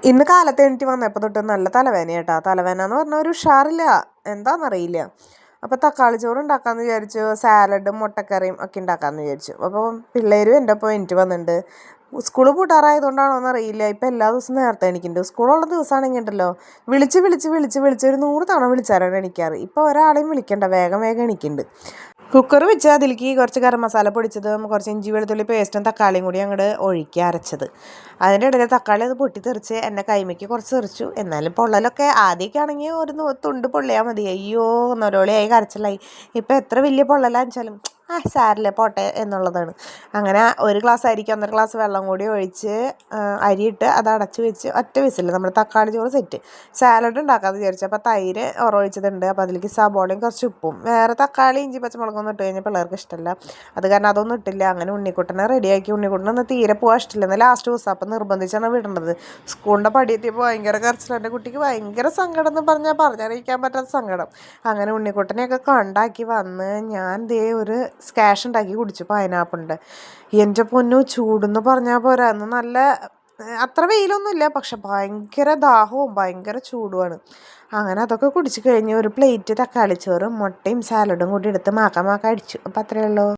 ഇന്ന് കാലത്ത് എണീറ്റ് വന്നപ്പോൾ തൊട്ട് നല്ല തലവേദന കേട്ടോ. തലവേദന എന്ന് പറഞ്ഞാൽ ഒരു ഉഷാറില്ല, എന്താണെന്നറിയില്ല. അപ്പോൾ തക്കാളി ചോറ് ഉണ്ടാക്കാമെന്ന് വിചാരിച്ചു, സാലഡും മുട്ടക്കറിയും ഒക്കെ ഉണ്ടാക്കാമെന്ന് വിചാരിച്ചു. അപ്പോൾ പിള്ളേരും എൻ്റെ ഒപ്പം എണീറ്റ് വന്നിട്ടുണ്ട്. സ്കൂൾ പൂട്ടാറായതുകൊണ്ടാണോ എന്നറിയില്ല, ഇപ്പം എല്ലാ ദിവസവും നേരത്തെ എണീക്കുന്നുണ്ട്. സ്കൂളുള്ള ദിവസമാണെങ്കിൽ ഉണ്ടല്ലോ, വിളിച്ച് വിളിച്ച് വിളിച്ച് വിളിച്ച് ഒരു 100 തവണ വിളിച്ചാലാണ് എണീക്കാറ്. ഇപ്പോൾ ഒരാളെയും വിളിക്കണ്ട, വേഗം വേഗം എണീക്കുന്നുണ്ട്. കുക്കർ വെച്ച് അതിലേക്ക് കുറച്ച് ഗരം മസാല പൊടിച്ചതും കുറച്ച് ഇഞ്ചി വെളുത്തുള്ളി പേസ്റ്റും തക്കാളിയും കൂടി അങ്ങോട്ട് ഒഴുക്കി അരച്ചത്. അതിൻ്റെ ഇടയിൽ തക്കാളി അത് പൊട്ടിത്തെറിച്ച് എൻ്റെ കൈമയ്ക്ക് കുറച്ച് തെറിച്ചു. എന്നാലും പൊള്ളലൊക്കെ ആദ്യമൊക്കെ ആണെങ്കിൽ ഒരു തുണ്ട് പൊള്ളിയാൽ മതി, അയ്യോ നൊരോളിയായി കരച്ചിലായി. ഇപ്പം എത്ര വലിയ പൊള്ളലാണെന്ന് വെച്ചാലും സാരില്ല പോട്ടെ എന്നുള്ളതാണ്. അങ്ങനെ ഒരു ഗ്ലാസ് അരിക്ക് 1.5 ഗ്ലാസ് വെള്ളം കൂടി ഒഴിച്ച് അരിയിട്ട് അത് അടച്ച് വെച്ച് ഒറ്റ വിസിൽ നമ്മുടെ തക്കാളി ചോറ് സെറ്റ്. സാലഡ് ഉണ്ടാക്കാമെന്ന് വിചാരിച്ചു. അപ്പോൾ തൈര് ഉറൊഴിച്ചതുണ്ട്. അപ്പോൾ അതിലേക്ക് സബോളയും കുറച്ച് ഉപ്പും, വേറെ തക്കാളി ഇഞ്ചി പച്ചമുളകൊന്നും ഇട്ട് കഴിഞ്ഞാൽ പിള്ളേർക്ക് ഇഷ്ടമല്ല, അത് കാരണം അതൊന്നും ഇട്ടില്ല. അങ്ങനെ ഉണ്ണിക്കുട്ടനെ റെഡിയാക്കി. ഉണ്ണിക്കുട്ടനൊന്ന് തീരെ പോകാൻ ഇഷ്ടമില്ല, എന്നാൽ ലാസ്റ്റ് ദിവസം അപ്പം നിർബന്ധിച്ചാണ് വിടേണ്ടത്. സ്കൂളിൻ്റെ പടിയെത്തിയപ്പോൾ ഭയങ്കര കരച്ചിൽ, എൻ്റെ കുട്ടിക്ക് ഭയങ്കര സങ്കടം എന്ന് പറഞ്ഞറിയിക്കാൻ പറ്റാത്ത സങ്കടം. അങ്ങനെ ഉണ്ണിക്കുട്ടനെയൊക്കെ കൊണ്ടാക്കി വന്ന് ഞാൻ ദേ ഒരു സ്കാഷ് ഉണ്ടാക്കി കുടിച്ചു പൈനാപ്പിളിൻ്റെ. എൻ്റെ പൊന്നു, ചൂടെന്ന് പറഞ്ഞാൽ പോരാ, അന്ന് നല്ല അത്ര വെയിലൊന്നുമില്ല, പക്ഷെ ഭയങ്കര ദാഹവും ഭയങ്കര ചൂടുമാണ്. അങ്ങനെ അതൊക്കെ കുടിച്ച് കഴിഞ്ഞ് ഒരു പ്ലേറ്റ് തക്കാളിച്ചോറും മുട്ടയും സാലഡും കൂടി എടുത്ത് മാക്ക അടിച്ചു. അപ്പം അത്രയേ ഉള്ളൂ.